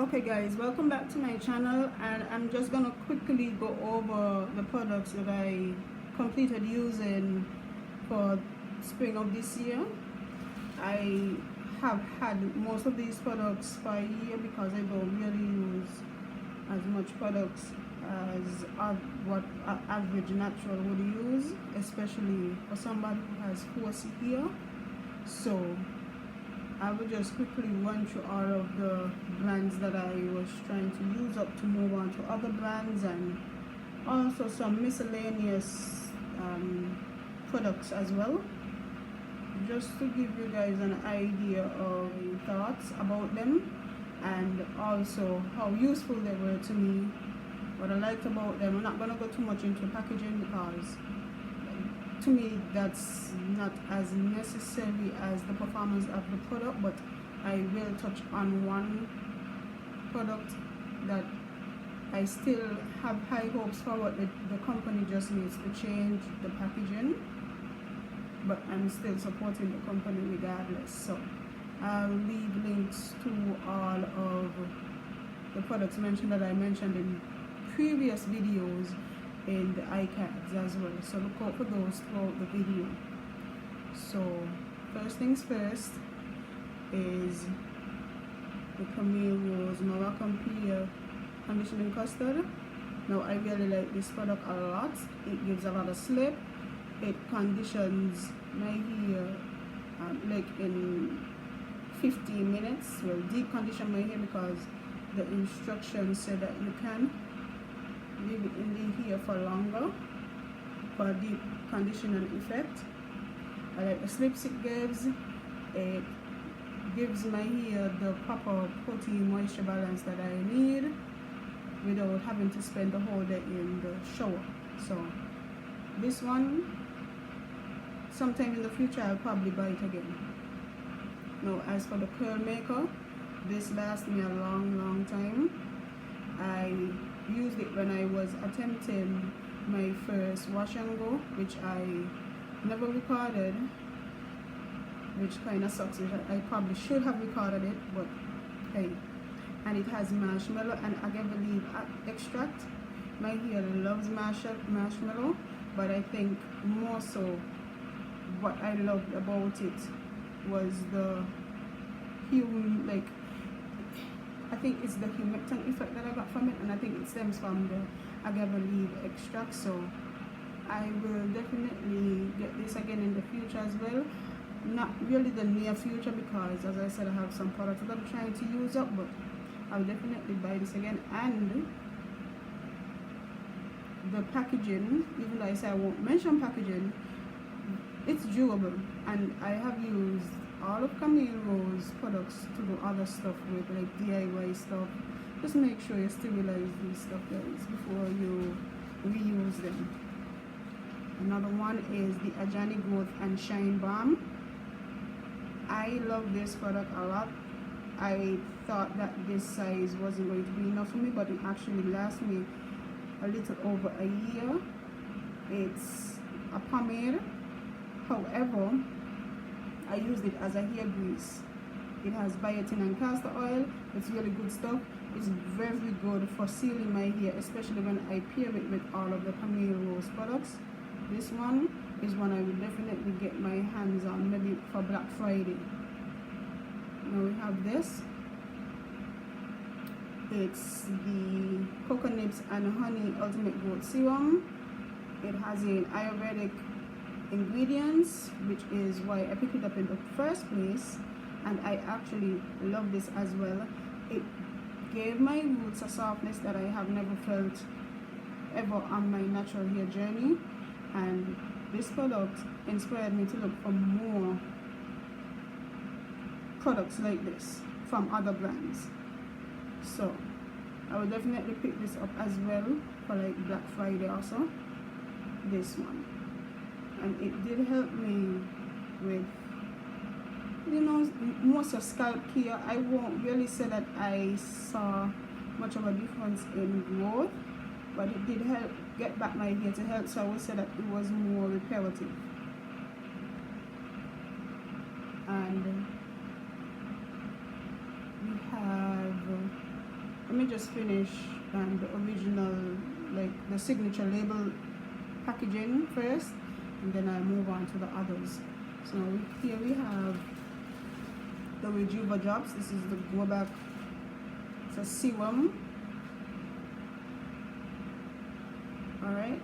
Okay guys, welcome back to my channel, and I'm just gonna quickly go over the products that I completed using for spring of this year. I have had most of these products for a year because I don't really use as much products as what an average natural would use, especially for somebody who has 4C here. So I will just quickly run through all of the brands that I was trying to use up to move on to other brands, and also some miscellaneous products as well, just to give you guys an idea of thoughts about them and also how useful they were to me, what I liked about them. I'm not going to go too much into packaging because to me that's not as necessary as the performance of the product, but I will touch on one product that I still have high hopes for, what the company just needs to change the packaging, but I'm still supporting the company regardless. So I'll leave links to all of the products mentioned that I mentioned in previous videos in the iCards as well, so look out for those throughout the video. So first things first is the Camille Rose Moroccan Pear Conditioning Custard. Now I really like this product a lot. It gives a lot of slip. It conditions my hair like in 15 minutes. Well, deep condition my hair because the instructions say that you can leave it in the hair for longer for a deep conditioning effect. I like the slips it gives. It gives my hair the proper protein moisture balance that I need without having to spend the whole day in the shower. So this one, sometime in the future I'll probably buy it again. Now as for the curl maker, this lasts me a long time. I used it when I was attempting my first wash and go, which I never recorded, which kind of sucks. I probably should have recorded it, but hey. And it has marshmallow and agave leaf extract. My hair loves marshmallow, but I think more so what I loved about it was the hue, I think it's the humectant effect that I got from it, and I think it stems from the agave leaf extract. So I will definitely get this again in the future as well. Not really the near future because, as I said, I have some products that I'm trying to use up, but I'll definitely buy this again. And the packaging, even though I say I won't mention packaging, it's durable, and I have used all of Camille Rose products to do other stuff with, like DIY stuff. Just make sure you sterilize these stuff, guys, before you reuse them. Another one is the Ajani Growth and Shine Balm. I love this product a lot. I thought that this size wasn't going to be enough for me, but it actually lasts me a little over a year. It's a pomade. However, I used it as a hair grease. It has biotin and castor oil. It's really good stuff. It's very good for sealing my hair, especially when I pair it with all of the Camille Rose products. This one is one I will definitely get my hands on, maybe for Black Friday. Now we have this. It's the Coconuts and Honey Ultimate Growth Serum. It has an Ayurvedic ingredients, which is why I picked it up in the first place, and I actually love this as well. It gave my roots a softness that I have never felt ever on my natural hair journey, and this product inspired me to look for more products like this from other brands. So I will definitely pick this up as well for like Black Friday also, this one. And it did help me with, you know, most of scalp care. I won't really say that I saw much of a difference in growth, but it did help get back my hair to health, so I would say that it was more reparative. And we have me just finish the original, like the signature label packaging first, and then I move on to the others. So here we have the Rejuva drops. This is the go back, it's a serum. Alright,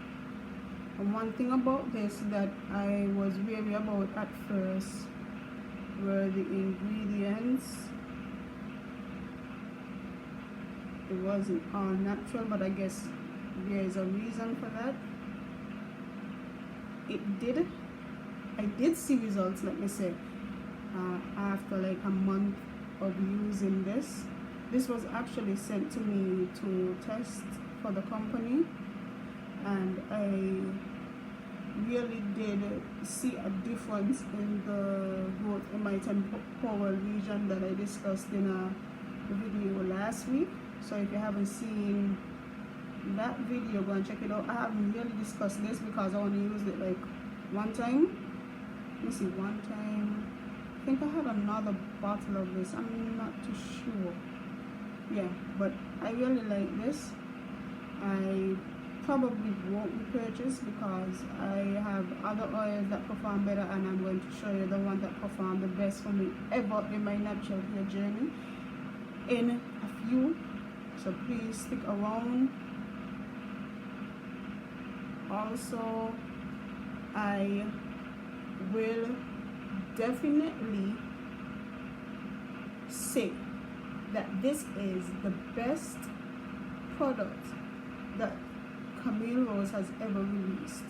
and one thing about this that I was wary about at first were the ingredients. It wasn't all natural, but I guess there is a reason for that. I did see results, let me say, after like a month of using this. This was actually sent to me to test for the company, and I really did see a difference in the growth in my temporal region that I discussed in a video last week. So if you haven't seen that video, go and check it out. I haven't really discussed this because I only used it like one time. Let me see, one time. I think I had another bottle of this. I'm not too sure. Yeah, but I really like this. I probably won't repurchase because I have other oils that perform better, and I'm going to show you the one that performed the best for me ever in my natural hair journey in a few. So please stick around. Also, I will definitely say that this is the best product that Camille Rose has ever released.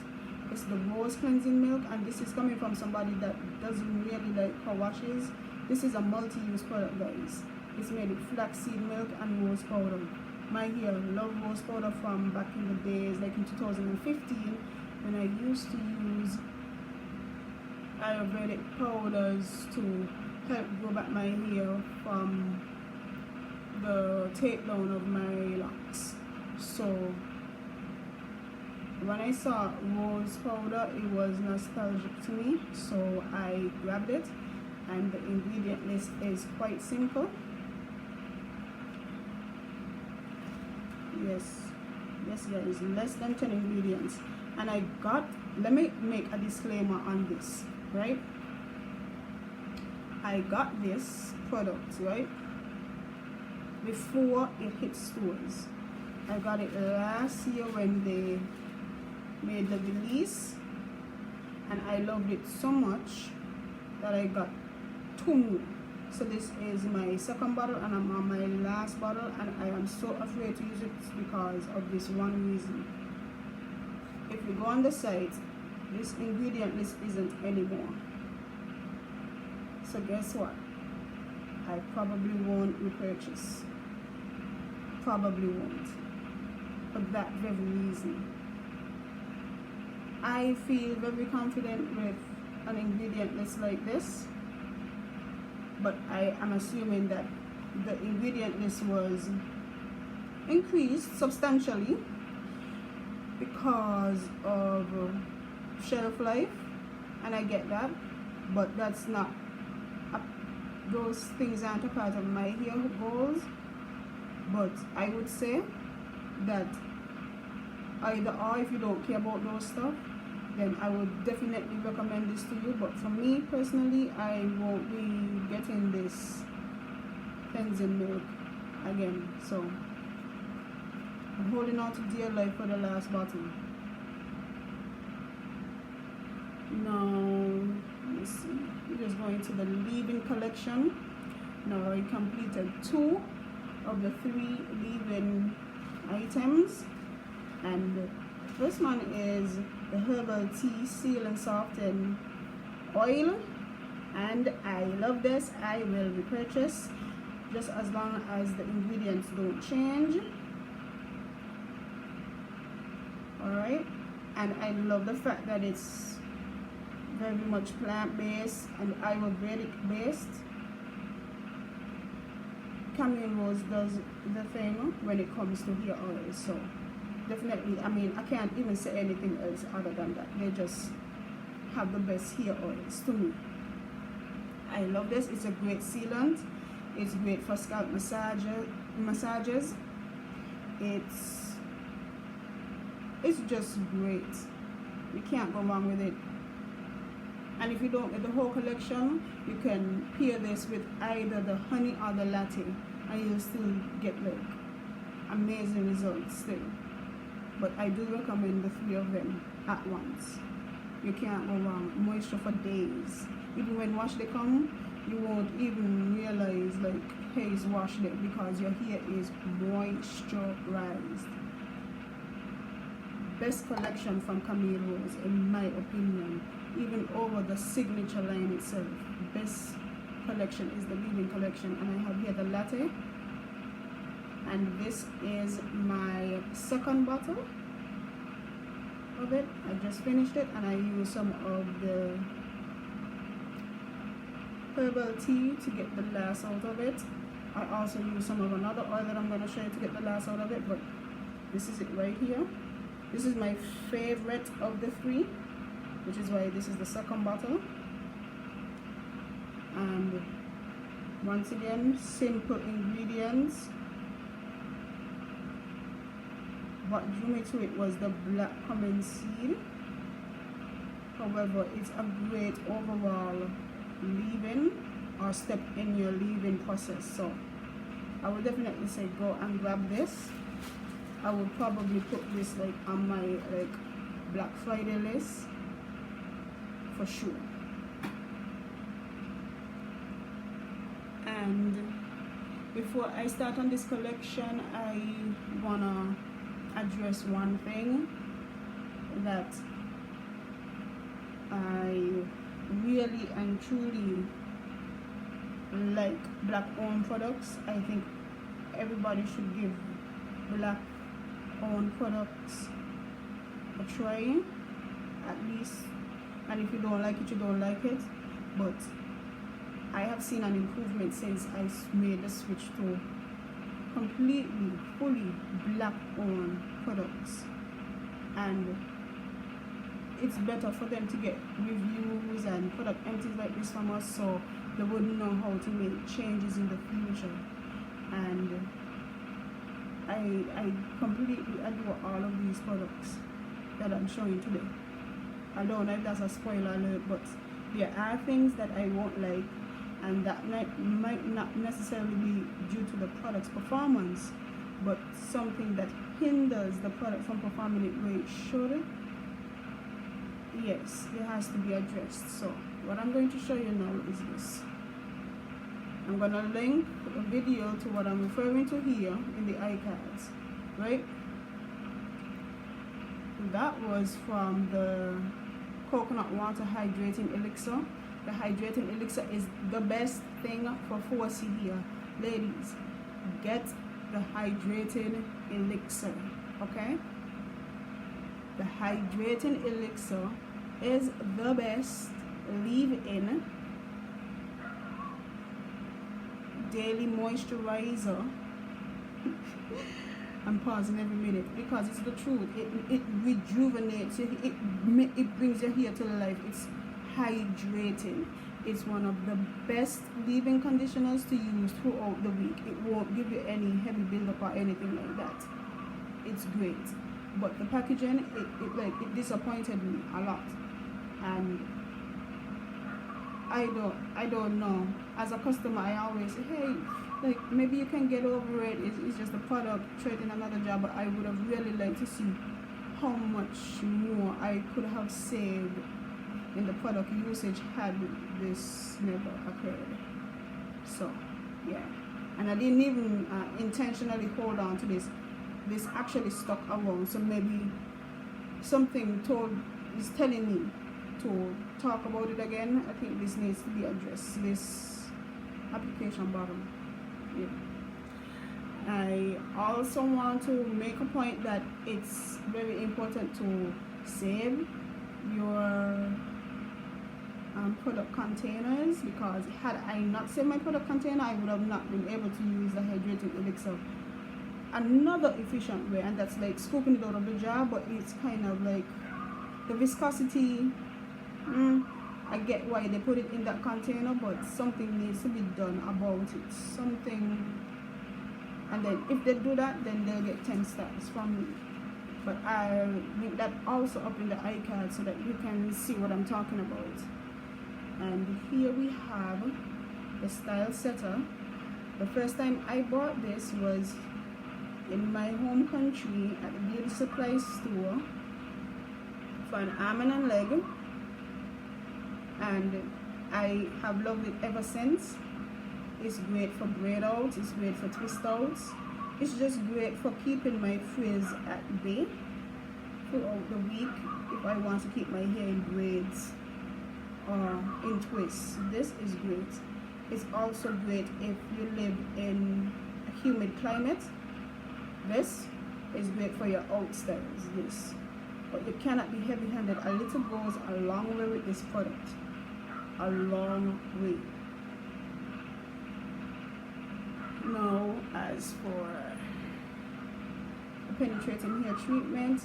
It's the rose cleansing milk, and this is coming from somebody that doesn't really like car washes. This is a multi-use product, guys. It's made with flaxseed milk and rose powder. My hair love rose powder from back in the days, like in 2015, when I used to use Ayurvedic powders to help grow back my hair from the takedown of my locks. So when I saw rose powder, it was nostalgic to me, so I grabbed it, and the ingredient list is quite simple. Yes guys, less than 10 ingredients. And I got, let me make a disclaimer on this, right? I got this product, right, before it hit stores. I got it last year when they made the release, and I loved it so much that I got 2 more. So this is my second bottle, and I'm on my last bottle, and I am so afraid to use it because of this one reason. If you go on the site, this ingredient list isn't anymore. So guess what? I probably won't repurchase. Probably won't. For that very reason. I feel very confident with an ingredient list like this, but I am assuming that the ingredient list was increased substantially because of shelf life, and I get that, but that's not those things aren't a part of my hair goals. But I would say that either or, if you don't care about those stuff, then I would definitely recommend this to you. But for me personally, I won't be getting this cleansing milk again. So I'm holding on to dear life for the last bottle. Now, let's see. We're just going to the leave-in collection. Now I completed 2 of the 3 leave-in items, and the first one is the herbal tea seal and soften oil, and I love this. I will repurchase just as long as the ingredients don't change. Alright, and I love the fact that it's very much plant-based and Ayurvedic based. Camille Rose does the thing when it comes to hair oil, so definitely, I mean, I can't even say anything else other than that. They just have the best hair oils to me. I love this. It's a great sealant. It's great for scalp massages. it's just great. You can't go wrong with it. And if you don't get the whole collection, you can pair this with either the honey or the latte, and you'll still get like amazing results still. But I do recommend the 3 of them at once. You can't go wrong. Moisture for days. Even when wash day come, you won't even realize like, hey, it's wash day, because your hair is moisturized. Best collection from Camille Rose, in my opinion, even over the signature line itself. Best collection is the leave-in collection, and I have here the latte, and this is my second bottle of it. I just finished it, and I used some of the herbal tea to get the last out of it. I also used some of another oil that I'm going to show you to get the last out of it, but this is it right here. This is my favorite of the 3, which is why this is the second bottle. And once again, simple ingredients. What drew me to it was the black cumin seed. However, it's a great overall leave-in or step in your leave-in process. So I would definitely say go and grab this. I would probably put this like on my like Black Friday list for sure. And before I start on this collection, I wanna address one thing that I really and truly like black owned products. I think everybody should give black owned products a try at least, and if you don't like it, you don't like it. But I have seen an improvement since I made the switch to completely fully black owned products, and it's better for them to get reviews and product empties like this from us, so they would know how to make changes in the future. And I completely adore all of these products that I'm showing today. I don't know if that's a spoiler alert, but there are things that I won't like, and that might not necessarily be due to the product's performance, but something that hinders the product from performing it where it should. Yes, it has to be addressed. So what I'm going to show you now is this. I'm going to link a video to what I'm referring to here in the iCards, right? That was from the coconut water hydrating elixir. The hydrating elixir is the best thing for 4C here. Ladies, get the hydrating elixir, okay? The hydrating elixir is the best leave-in daily moisturizer. I'm pausing every minute because it's the truth. It rejuvenates you. It brings your hair to life. It's hydrating. It's one of the best leave-in conditioners to use throughout the week. It won't give you any heavy buildup or anything like that. It's great. But the packaging, it disappointed me a lot. And I don't know. As a customer, I always say, hey, like maybe you can get over it. It's just a product, trading another job. But I would have really liked to see how much more I could have saved in the product usage had this never occurred. So yeah, and I didn't even intentionally hold on to this. This actually stuck around, so maybe something is telling me to talk about it again. I think this needs to be addressed, this application bottom. Yeah. I also want to make a point that it's very important to save your product containers, because had I not saved my product container, I would have not been able to use the hydrating elixir another efficient way, and that's like scooping it out of the jar. But it's kind of like the viscosity, I get why they put it in that container, but something needs to be done about it. Something and then if they do that, then they'll get 10 stars from me. But I'll link that also up in the iCard so that you can see what I'm talking about. And here we have the style setter. The first time I bought this was in my home country at the beauty supply store for an arm and a leg, and I have loved it ever since. It's great for braid outs, it's great for twist outs, it's just great for keeping my frizz at bay throughout the week if I want to keep my hair in braids or in twists. This is great. It's also great if you live in a humid climate. This is great for your out styles, this. But you cannot be heavy-handed. A little goes a long way with this product. A long way. Now, as for the penetrating hair treatment,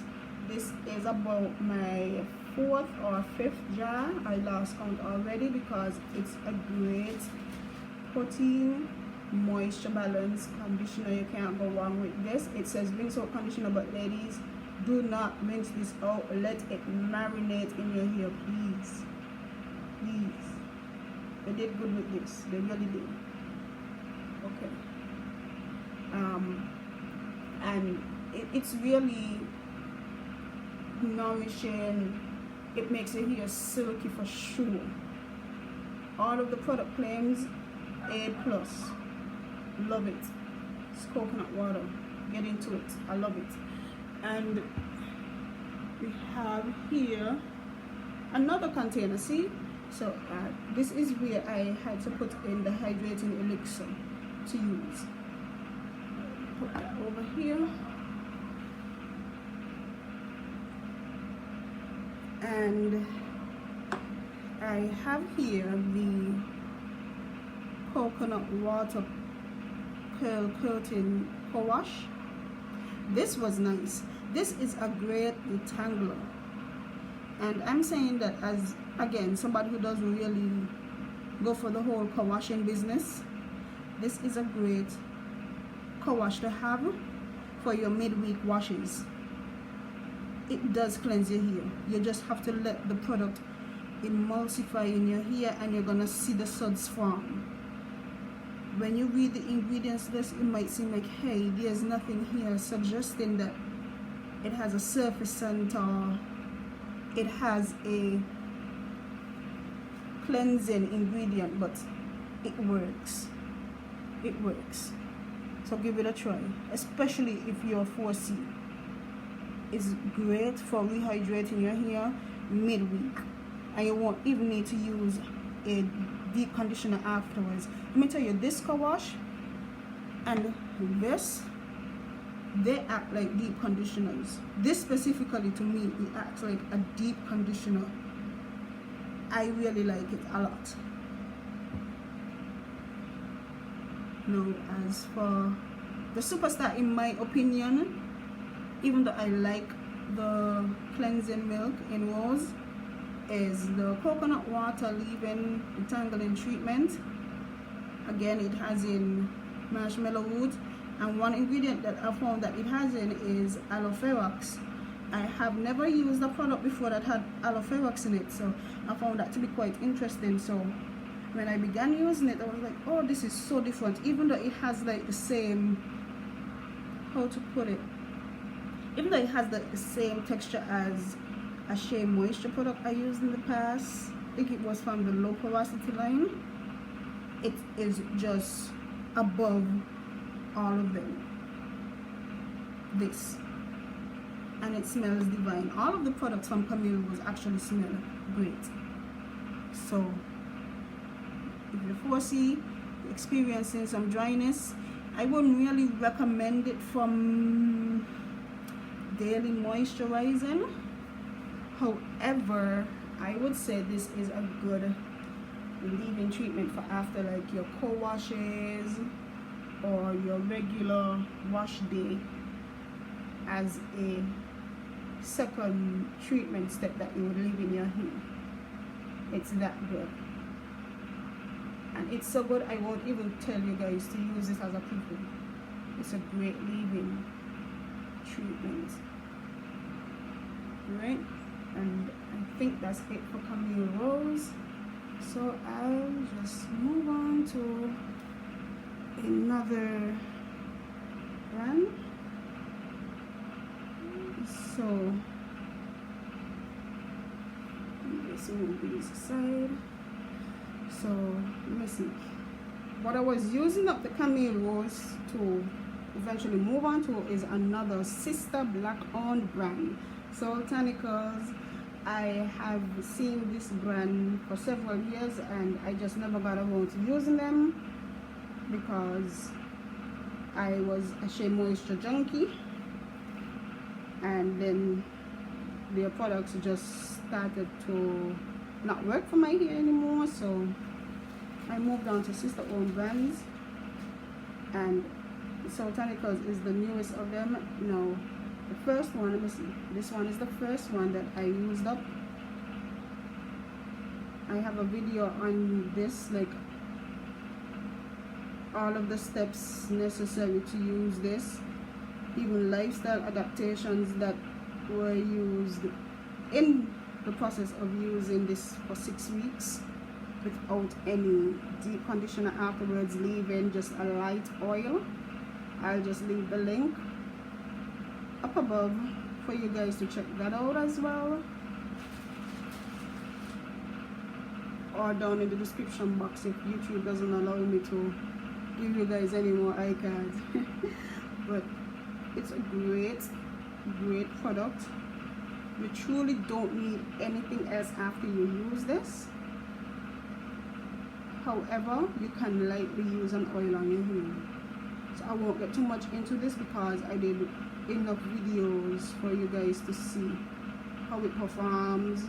this is about my 4th or 5th jar. I lost count already because it's a great protein moisture balance conditioner. You can't go wrong with this. It says rinse out conditioner, but ladies, do not rinse this out. Let it marinate in your hair, please. Please. They did good with this. They really did. Okay. And it's really nourishing. It makes your hair silky for sure. All of the product claims A+. Love it. It's coconut water. Get into it. I love it. And we have here another container. See, so this is where I had to put in the hydrating elixir to use. Put that over here, and I have here the coconut water curl curtain co-wash. This was nice. This is a great detangler, and I'm saying that as, again, somebody who doesn't really go for the whole co-washing business, this is a great co-wash to have for your midweek washes. It does cleanse your hair. You just have to let the product emulsify in your hair, and you're gonna see the suds form. When you read the ingredients list, it might seem like, hey, there's nothing here suggesting that it has a surfactant or it has a cleansing ingredient, but it works. It works. So give it a try, especially if you're 4C. It's great for rehydrating your hair midweek, and you won't even need to use a deep conditioner afterwards. Let me tell you, this co-wash and this, they act like deep conditioners. This specifically, to me, it acts like a deep conditioner. I really like it a lot. Now, as for the superstar, in my opinion, even though I like the cleansing milk in Rose, is the coconut water leave-in detangling treatment. Again, it has in marshmallow root, and one ingredient that I found that it has in is aloe vera. I have never used a product before that had aloe vera in it, so I found that to be quite interesting. So when I began using it, I was like, oh, this is so different, even though it has like the same, how to put it, even though it has the same texture as a Shea moisture product I used in the past. I think it was from the low porosity line. It is just above all of them. This, and it smells divine. All of the products from Camille was actually smell great. So if you're 4C, experiencing some dryness, I wouldn't really recommend it from daily moisturizing. However, I would say this is a good leave-in treatment for after like your co-washes or your regular wash day, as a second treatment step that you would leave in your hair. It's that good. And it's so good, I won't even tell you guys to use this as a pre-cream. It's a great leave-in treatment. Right, and I think that's it for Camille Rose. So I'll just move on to another brand. So let's move these aside. So let me see. What I was using up the Camille Rose to eventually move on to is another sister black-owned brand. So Botanicals, I have seen this brand for several years and I just never got around to using them because I was a Shea moisture junkie, and then their products just started to not work for my hair anymore, so I moved on to sister owned brands, and so Botanicals is the newest of them. No, the first one, let me see, this one is the first one that I used up. I have a video on this, like all of the steps necessary to use this, even lifestyle adaptations that were used in the process of using this for 6 weeks without any deep conditioner afterwards, leaving just a light oil. I'll just leave the link up above for you guys to check that out as well, or down in the description box if YouTube doesn't allow me to give you guys any more iCards. But it's a great product. You truly don't need anything else after you use this. However, you can lightly use an oil on your hair. So I won't get too much into this because I did enough videos for you guys to see how it performs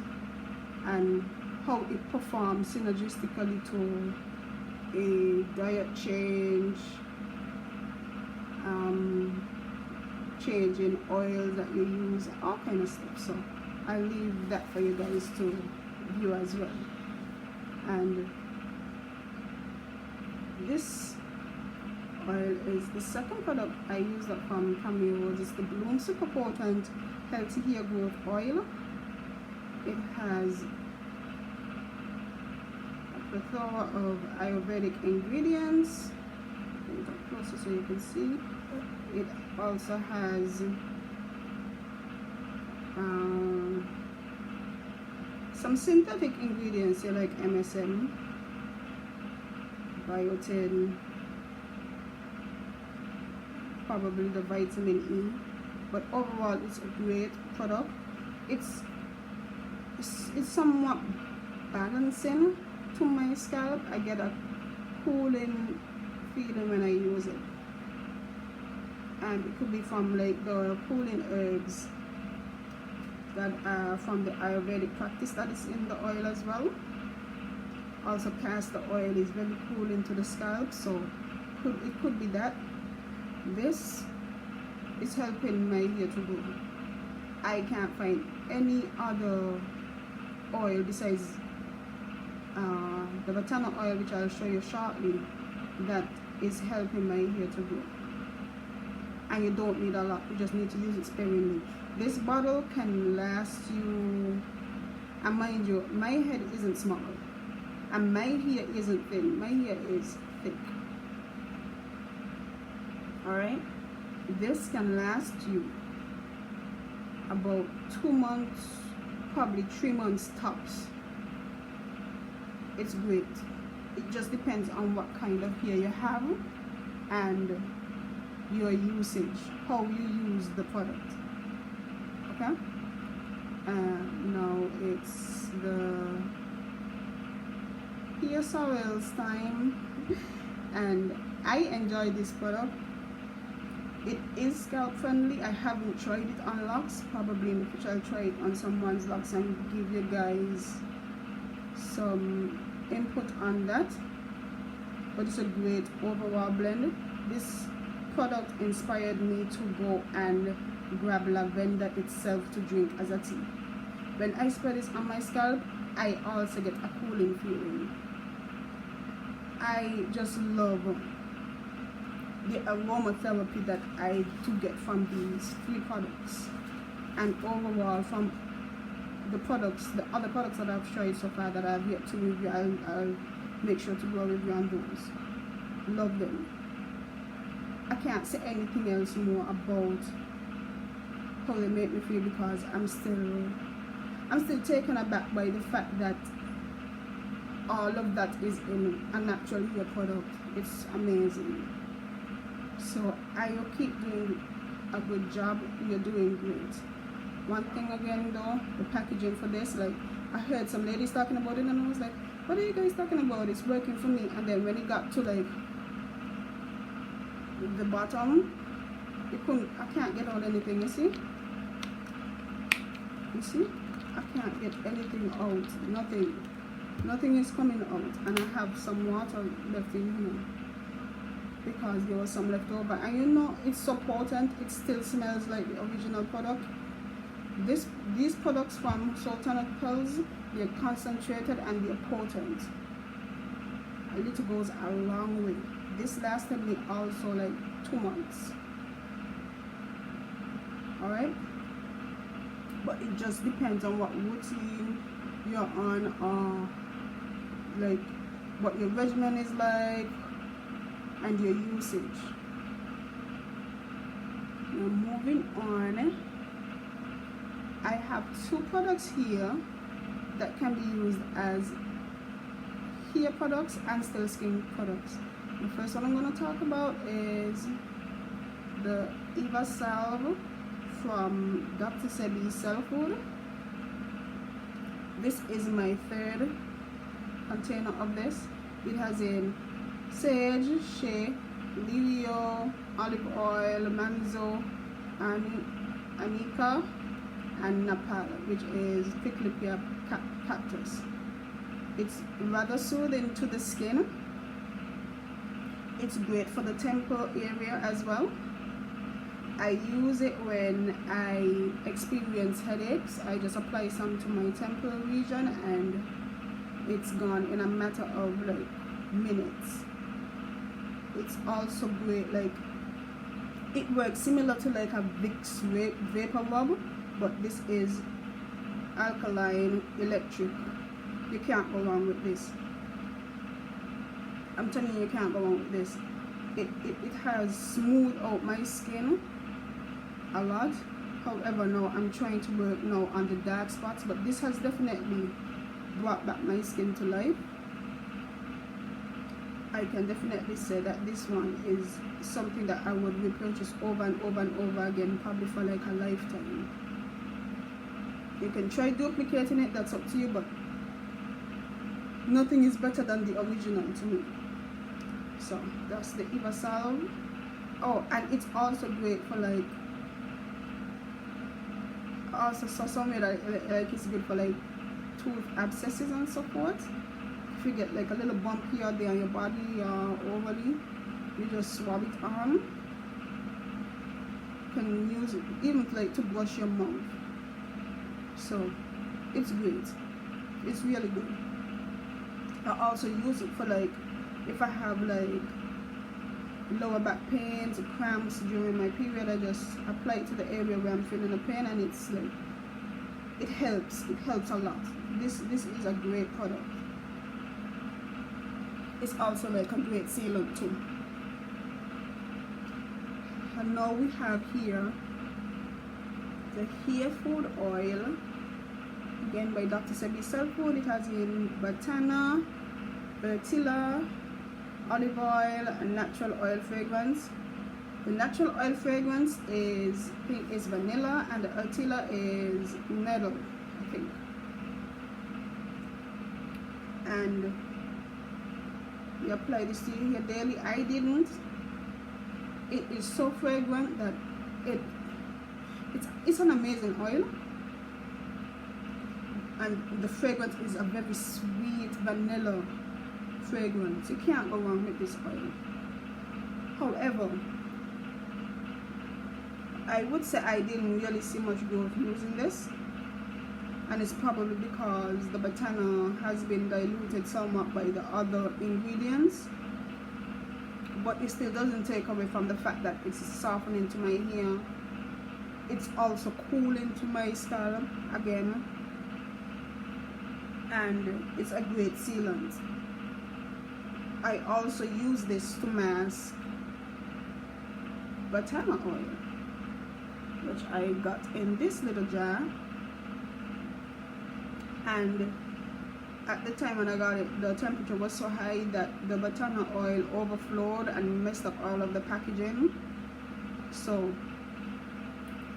and how it performs synergistically to a diet change, change in oils that you use, all kind of stuff. So I'll leave that for you guys to view as well. And this oil is the second product I used up from Camille Rose. It's the Bloom Super Potent Healthy Hair Growth Oil. It has a plethora of Ayurvedic ingredients. Bring it up closer so you can see. It also has some synthetic ingredients here like MSM, biotin, probably the vitamin E, but overall it's a great product. It's somewhat balancing to my scalp. I get a cooling feeling when I use it, and it could be from like the cooling herbs that are from the Ayurvedic practice that is in the oil as well. Also, castor oil is very cooling to the scalp, so it could be that. This is helping my hair to grow. I can't find any other oil besides the Botana oil, which I'll show you shortly, that is helping my hair to grow. And you don't need a lot, you just need to use it sparingly. This bottle can last you, and mind you, my head isn't small and my hair isn't thin, my hair is thick. Alright, this can last you about 2 months, probably 3 months tops. It's great. It just depends on what kind of hair you have and your usage, how you use the product. Okay, now it's the hair sorrels time, and I enjoy this product. It is scalp friendly. I haven't tried it on locks. Probably in the future I'll try it on someone's locks and give you guys some input on that. But it's a great overall blend. This product inspired me to go and grab lavender itself to drink as a tea. When I spread this on my scalp, I also get a cooling feeling. I just love the aromatherapy that I do get from these 3 products, and overall from the other products that I've tried so far that I've yet to review. I'll make sure to do a review on those. Love them. I can't say anything else more about how they make me feel, because I'm still taken aback by the fact that all of that is in a natural hair product. It's amazing. So I keep doing a good job. You're doing great. One thing again though, the packaging for this, like I heard some ladies talking about it and I was like, what are you guys talking about? It's working for me. And then when it got to like the bottom, I can't get out anything. You see, I can't get anything out. Nothing is coming out. And I have some water left in here because there was some left over. And you know, it's so potent, it still smells like the original product. These products from Sultana Pearls, they're concentrated and they're potent. A little goes a long way. This lasted me also like 2 months. Alright, but it just depends on what routine you're on, or like what your regimen is like and your usage. Now moving on, I have 2 products here that can be used as hair products and still skin products. The first one I'm going to talk about is the Eva Salve from Dr. Sebi's Cell Food. This is my 3rd container of this. It has in sage, shea, lilio, olive oil, manzo, anica, and napal, which is prickly pear cactus. It's rather soothing to the skin. It's great for the temple area as well. I use it when I experience headaches. I just apply some to my temple region and it's gone in a matter of like minutes. It's also great, like it works similar to like a Vicks vapor rub, but this is alkaline electric. You can't go wrong with this. I'm telling you, you can't go wrong with this. It has smoothed out my skin a lot. However, now I'm trying to work now on the dark spots, but this has definitely brought back my skin to life. I can definitely say that this one is something that I would repurchase over and over and over again, probably for like a lifetime. You can try duplicating it, that's up to you, but nothing is better than the original to me. So that's the Eva Salve. Oh, and it's also great for like, I also saw somewhere that like it's good for like tooth abscesses and so forth. If you get like a little bump here or there on your body or overly, you just swab it on. You can use it even like to brush your mouth. So it's great. It's really good. I also use it for like if I have like lower back pains, cramps during my period. I just apply it to the area where I'm feeling the pain, and it's like it helps a lot. This is a great product. It's also like a great sealant too. And now we have here the Kiev Food Oil, again by Dr. Sebi's Cell Food. It has in Batana, Bertilla, olive oil, and natural oil fragrance. The natural oil fragrance is, I think, is vanilla, and the Bertilla is nettle, I think. And you apply this to your hair daily. I didn't. It is so fragrant that it's an amazing oil, and the fragrance is a very sweet vanilla fragrance. You can't go wrong with this oil. However, I would say I didn't really see much growth using this, and it's probably because the Batana has been diluted somewhat by the other ingredients. but it still doesn't take away from the fact that it's softening to my hair. It's also cooling to my scalp again, and it's a great sealant. I also use this to mask banana oil, which I got in this little jar, and at the time when I got it, the temperature was so high that the banana oil overflowed and messed up all of the packaging. So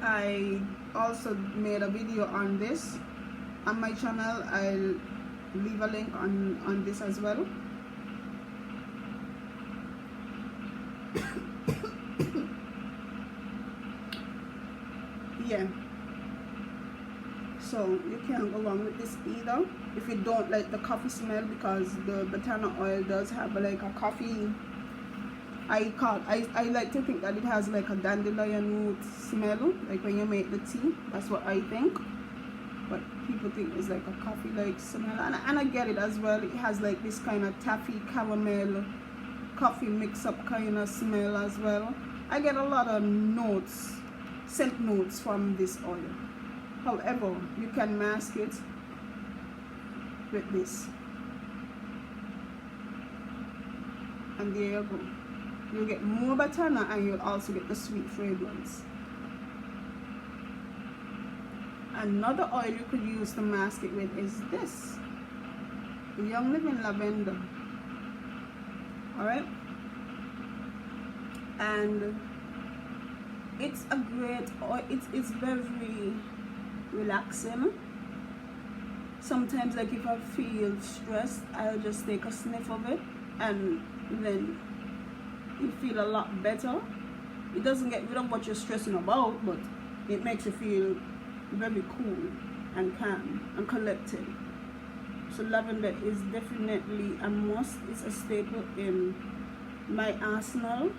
I also made a video on this on my channel. I'll leave a link on this as well. Yeah, so you can't go wrong with this either if you don't like the coffee smell, because the banana oil does have like a coffee, I like to think that it has like a dandelion root smell, like when you make the tea. That's what I think, but people think it's like a coffee like smell, and I get it as well. It has like this kind of taffy caramel coffee mix up kind of smell as well. I get a lot of notes, scent notes from this oil. However, you can mask it with this, and there you go. You'll get more banana, and you'll also get the sweet fragrance. Another oil you could use to mask it with is this, the Young Living Lavender. Alright, and it's a great oil. It's very relaxing. Sometimes, like if I feel stressed, I'll just take a sniff of it, and then you feel a lot better. It doesn't get rid of what you're stressing about, but it makes you feel very cool and calm and collected. So lavender is definitely a must. It's a staple in my arsenal.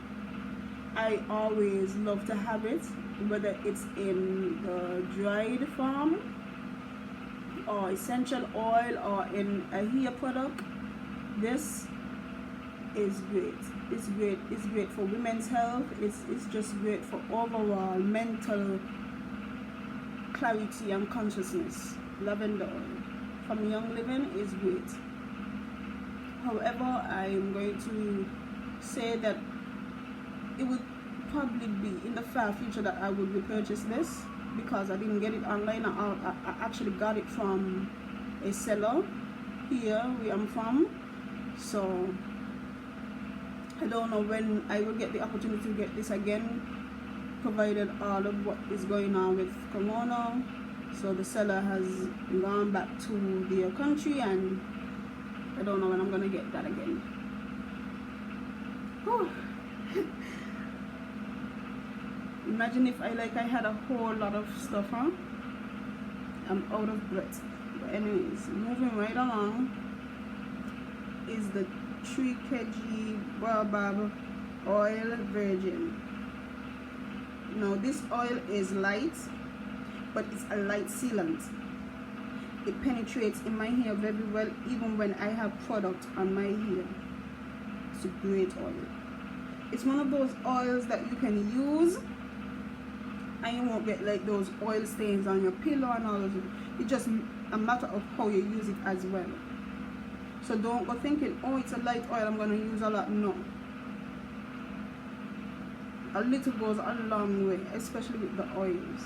I always love to have it, whether it's in the dried form or essential oil or in a hair product. This is great. It's great. It's great for women's health. It's just great for overall mental clarity and consciousness. Lavender oil from Young Living is great. However, I'm going to say that it would probably be in the far future that I would repurchase this, because I didn't get it online. I actually got it from a seller here where I'm from. So I don't know when I will get the opportunity to get this again, provided all of what is going on with Corona. So the seller has gone back to their country, and I don't know when I'm gonna get that again. Whew. Imagine if I had a whole lot of stuff, huh? I'm out of breath. But anyways, moving right along is the Chickadee baobab oil virgin. Now this oil is light, but it's a light sealant. It penetrates in my hair very well, even when I have product on my hair. It's a great oil. It's one of those oils that you can use and you won't get like those oil stains on your pillow and all of it. It's just a matter of how you use it as well. So don't go thinking, oh, it's a light oil, I'm going to use a lot. No. A little goes a long way, especially with the oils.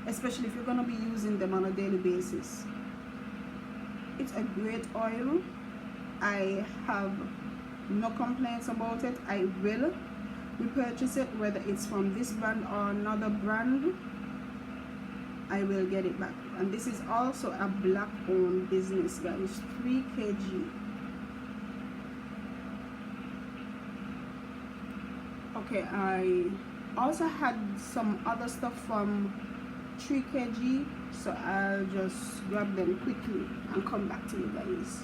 Especially if you're going to be using them on a daily basis. It's a great oil. I have no complaints about it. I will repurchase it, whether it's from this brand or another brand. I will get it back. And this is also a black owned business, guys. 3 kg. Okay, I also had some other stuff from 3 kg, so I'll just grab them quickly and come back to you guys.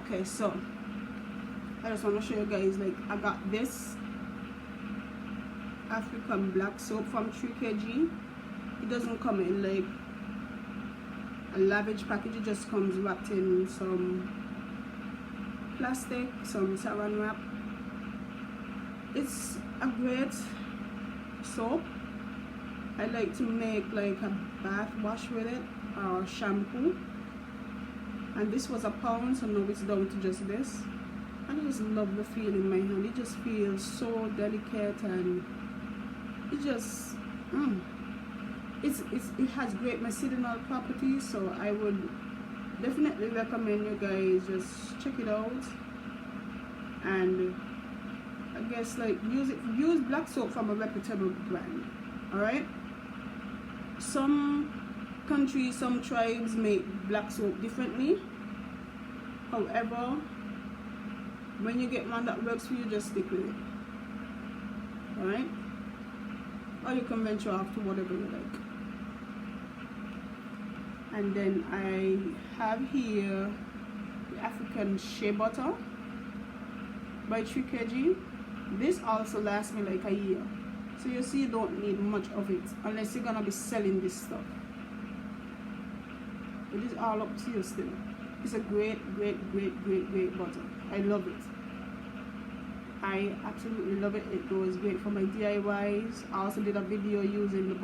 Okay, so I just want to show you guys, like, I got this African black soap from Chickadee. It doesn't come in like a lavish package, it just comes wrapped in some plastic, some saran wrap. It's a great soap. I like to make like a bath wash with it or shampoo, and this was £1, so now it's down to just this. And I just love the feel in my hand. It just feels so delicate, and it just it has great medicinal properties, so I would definitely recommend you guys just check it out. And I guess like use black soap from a reputable brand. All right, some countries, some tribes make black soap differently. However, when you get one that works for you, just stick with it. All right, or you can venture off to whatever you like. And then I have here the African Shea butter by Chickadee. This also lasts me like a year, so you see you don't need much of it unless you're gonna be selling this stuff. It is all up to you still. It's a great butter. I love it. I absolutely love it. It goes great for my DIYs. I also did a video using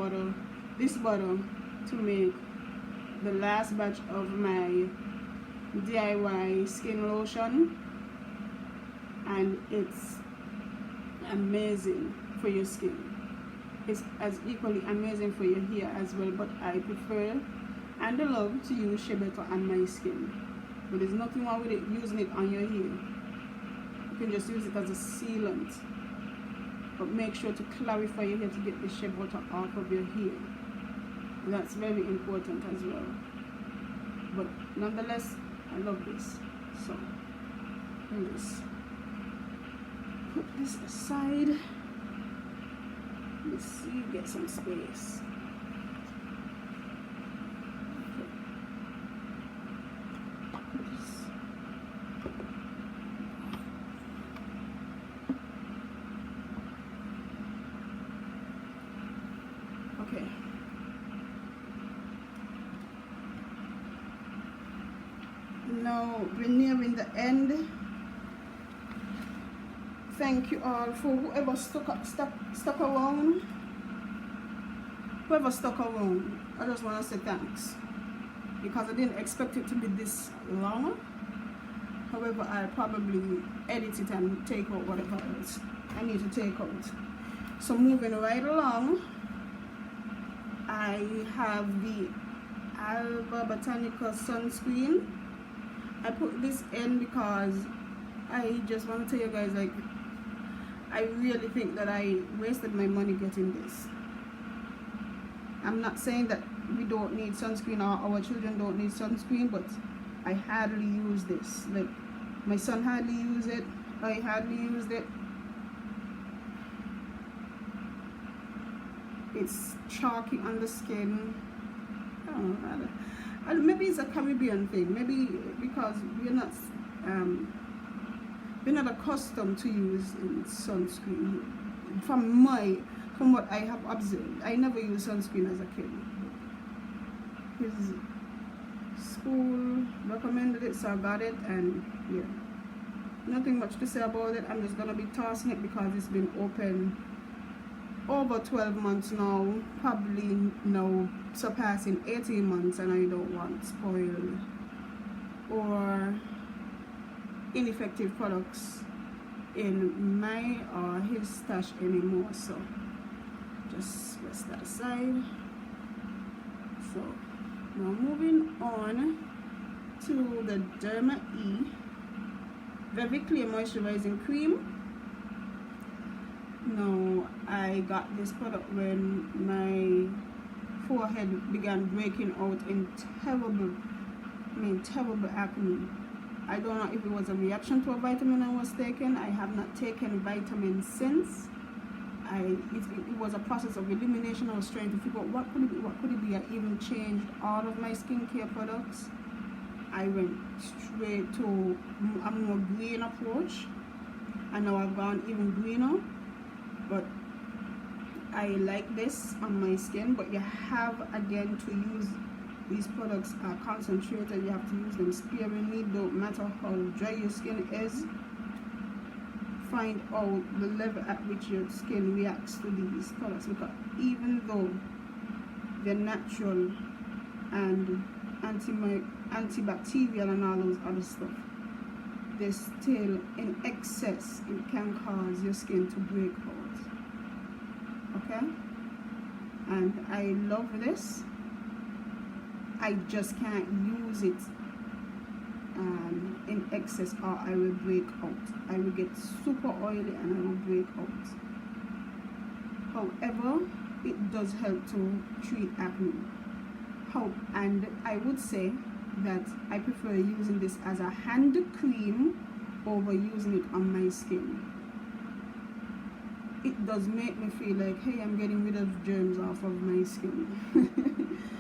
this butter to make the last batch of my DIY skin lotion, and it's amazing for your skin. It's as equally amazing for your hair as well, but I prefer and I love to use Shea butter on my skin. But there's nothing wrong with it using it on your hair. You can just use it as a sealant, but make sure to clarify your hair to get the Shea butter off of your hair. That's very important as well. But nonetheless, I love this. So let's put this aside. Let's see, get some space. Okay. Now we're nearing the end. Thank you all for whoever stuck around. Whoever stuck around, I just want to say thanks, because I didn't expect it to be this long. However, I'll probably edit it and take out whatever else I need to take out. So moving right along, I have the Alba Botanica sunscreen. I put this in because I just want to tell you guys, like, I really think that I wasted my money getting this. I'm not saying that we don't need sunscreen or our children don't need sunscreen, but I hardly use this. Like, my son hardly use it, I hardly used it. It's chalky on the skin. I don't know. Maybe it's a Caribbean thing. Maybe because we're not accustomed to using sunscreen. From what I have observed, I never used sunscreen as a kid. His school recommended it, so I got it, and yeah, nothing much to say about it. I'm just gonna be tossing it because it's been open over 12 months now, probably now surpassing 18 months, and I don't want spoiled or ineffective products in my or his stash anymore. So just rest that aside. So now moving on to the Derma E Very Clear Moisturizing Cream. Now, I got this product when my forehead began breaking out in terrible acne. I don't know if it was a reaction to a vitamin I was taking. I have not taken vitamins since. It was a process of elimination. I was trying to figure out what could it be. I even changed all of my skincare products, I went straight to a more green approach, and now I've gone even greener. But I like this on my skin. But you have, again, to use these products are concentrated. You have to use them sparingly. Don't matter how dry your skin is, find out the level at which your skin reacts to these products, because even though they're natural and antibacterial and all those other stuff, they're still in excess. It can cause your skin to break out. Okay, and I love this. I just can't use it in excess, or I will break out. I will get super oily and I will break out. However, it does help to treat acne. And I would say that I prefer using this as a hand cream over using it on my skin. It does make me feel like, hey, I'm getting rid of germs off of my skin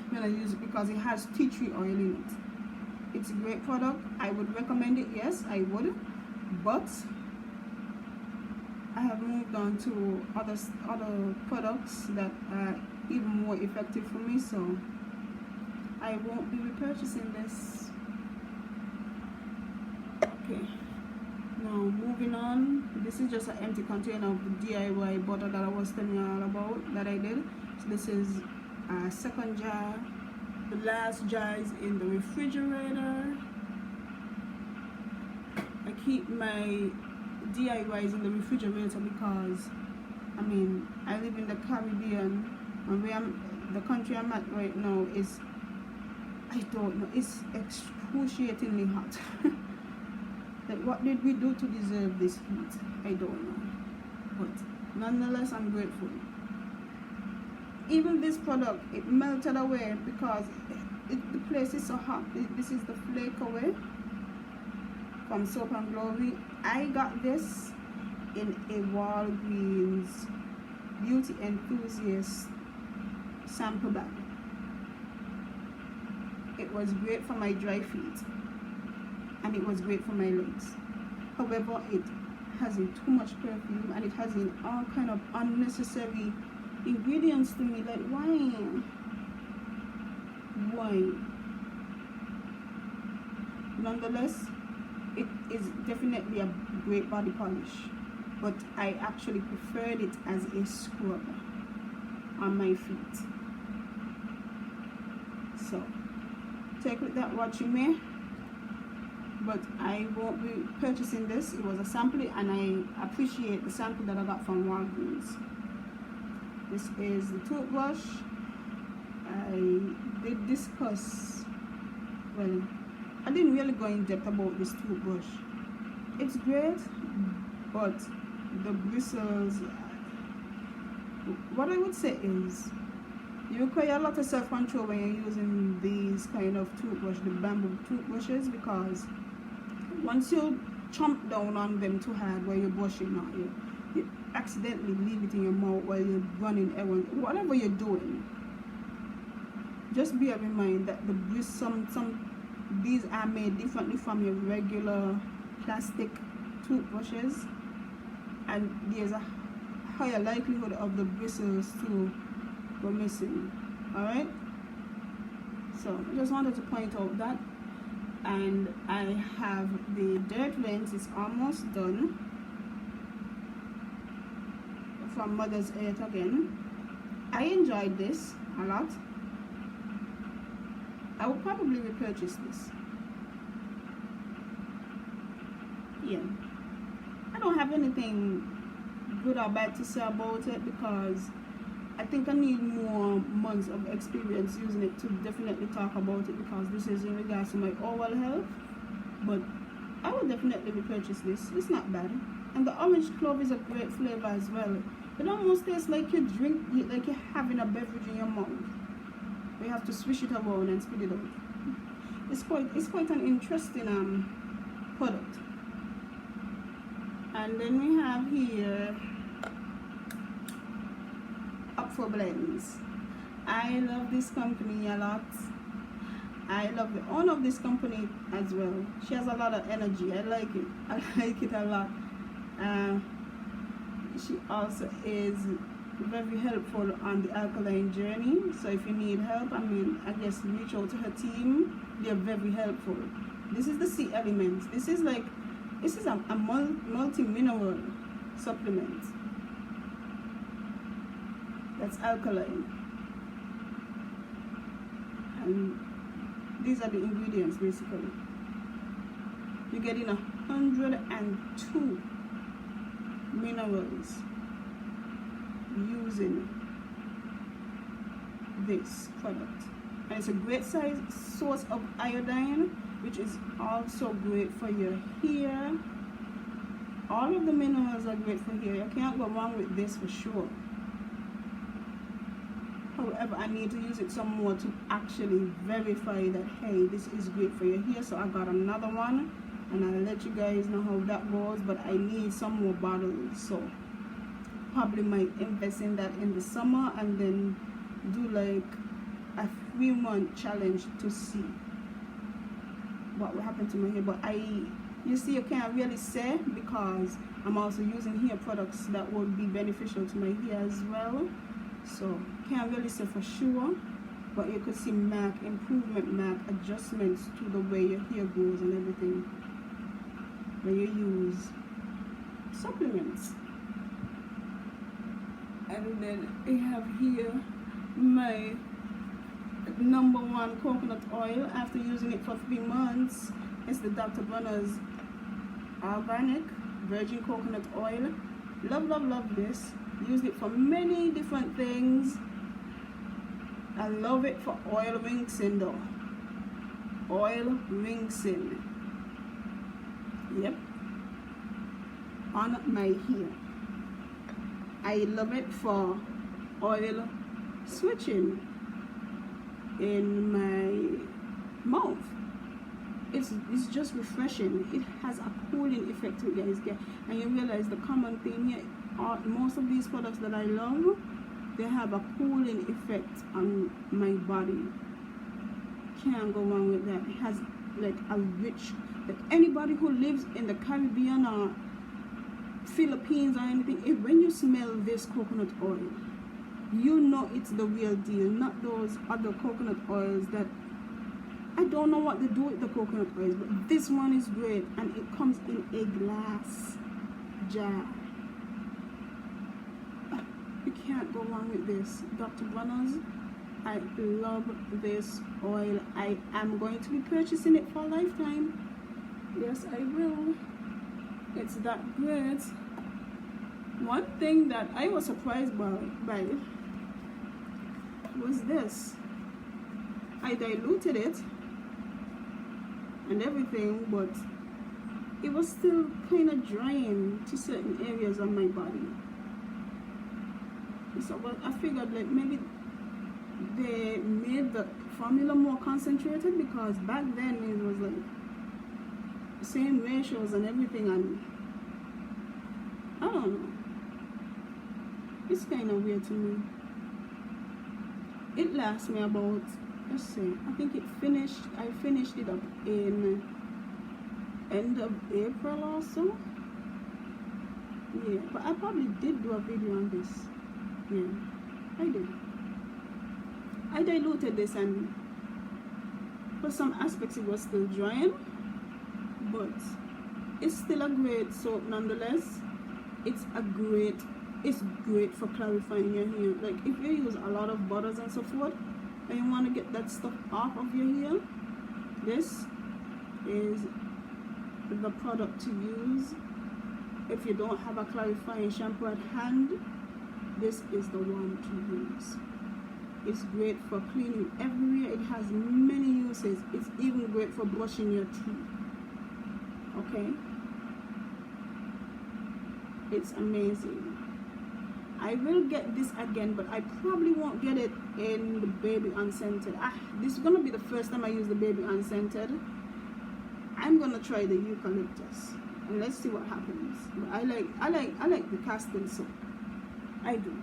when I use it, because it has tea tree oil in it. It's a great product. I would recommend it, yes, I would. But I have moved on to other products that are even more effective for me, so I won't be repurchasing this. Okay, now moving on. This is just an empty container of the DIY butter that I was telling you all about that I did. So this is a second jar. The last jar is in the refrigerator. I keep my DIYs in the refrigerator because, I mean, I live in the Caribbean, and the country I'm at right now is, I don't know, it's excruciatingly hot. Like, what did we do to deserve this heat? I don't know. But nonetheless, I'm grateful. Even this product, it melted away because the place is so hot. This is the Flake Away from Soap and Glory. I got this in a Walgreens Beauty Enthusiast sample bag. It was great for my dry feet, and it was great for my legs. However, it has in too much perfume, and it has in all kind of unnecessary ingredients to me. Like, why? Nonetheless, it is definitely a great body polish, but I actually preferred it as a scrub on my feet. So take with that what you may, but I won't be purchasing this. It was a sample, and I appreciate the sample that I got from Walgreens. This is the toothbrush. I did discuss, well, I didn't really go in depth about this toothbrush. It's great, but the bristles, what I would say is, you require a lot of self-control when you're using these kind of toothbrush, the bamboo toothbrushes, because once you chomp down on them too hard while you're brushing, or you accidentally leave it in your mouth while you're running errands, whatever you're doing, just bear in mind that the bristles, these are made differently from your regular plastic toothbrushes, and there's a higher likelihood of the bristles to go missing. Alright, so I just wanted to point out that. And I have the dirt rinse. It's almost done, from Mother's Earth again. I enjoyed this a lot. I will probably repurchase this. Yeah, I don't have anything good or bad to say about it, because I think I need more months of experience using it to definitely talk about it, because this is in regards to my oral health. But I will definitely repurchase this. It's not bad. And the orange clove is a great flavor as well. It almost tastes like you drink, like you're having a beverage in your mouth. You have to swish it around and spit it out. It's quite an interesting product. And then we have here Up for Blends. I love this company a lot. I love the owner of this company as well. She has a lot of energy. I like it. I like it a lot. She also is very helpful on the alkaline journey. So if you need help, I guess reach out to her team. They're very helpful. This is the C elements. This is a multi-mineral supplement that's alkaline, and these are the ingredients. Basically, you're getting 102 minerals using this product, and it's a great source of iodine, which is also great for your hair. All of the minerals are great for hair. You can't go wrong with this for sure. However, I need to use it some more to actually verify that, hey, this is great for your hair. So I got another one, and I'll let you guys know how that goes. But I need some more bottles, so probably might invest in that in the summer, and then do like a 3-month challenge to see what will happen to my hair. But you see, you can't really say, because I'm also using hair products that would be beneficial to my hair as well. So can't really say for sure, but you could see improvement, adjustments to the way your hair goes and everything when you use supplements. And then I have here my #1 coconut oil. After using it for 3 months, it's the Dr. Bronner's organic virgin coconut oil. Love this. Used it for many different things. I love it for oil rinsing though. Oil rinsing. Yep. On my hair. I love it for oil switching in my mouth. It's just refreshing. It has a cooling effect to it, guys. And you realize the common thing here, most of these products that I love, they have a cooling effect on my body. Can't go wrong with that. It has like a rich, like anybody who lives in the Caribbean or Philippines or anything, when you smell this coconut oil, you know it's the real deal, not those other coconut oils that I don't know what they do with the coconut oils, but this one is great, and it comes in a glass jar. You can't go wrong with this. Dr. Bronner's, I love this oil. I am going to be purchasing it for a lifetime. Yes, I will. It's that great. One thing that I was surprised by was this. I diluted it and everything, but it was still kind of drying to certain areas of my body. So I figured like maybe they made the formula more concentrated, because back then it was like the same ratios and everything, and I don't know. It's kind of weird to me. It lasts me about, let's see, I think I finished it up in end of April or so. Yeah, but I probably did do a video on this. Yeah, I did. I diluted this, and for some aspects it was still drying, but it's still a great soap nonetheless. It's great for clarifying your hair. Like if you use a lot of butters and so forth, and you want to get that stuff off of your hair, this is the product to use. If you don't have a clarifying shampoo at hand, this is the one to use. It's great for cleaning everywhere. It has many uses. It's even great for brushing your teeth. Okay? It's amazing. I will get this again, but I probably won't get it in the baby unscented. This is gonna be the first time I use the baby unscented. I'm gonna try the eucalyptus and let's see what happens. But I like the castle soap. I do.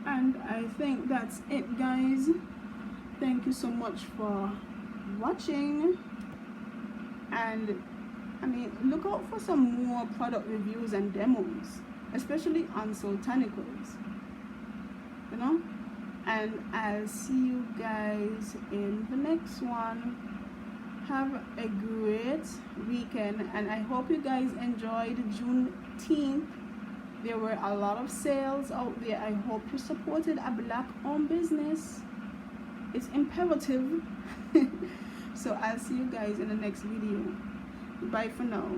And I think that's it, guys. thank you so much for watching, and I mean, look out for some more product reviews and demos, especially on Sultanicals, you know. And I'll see you guys in the next one. Have a great weekend, and I hope you guys enjoyed Juneteenth. There were a lot of sales out there. I hope you supported a black-owned business. It's imperative. So I'll see you guys in the next video. Bye for now.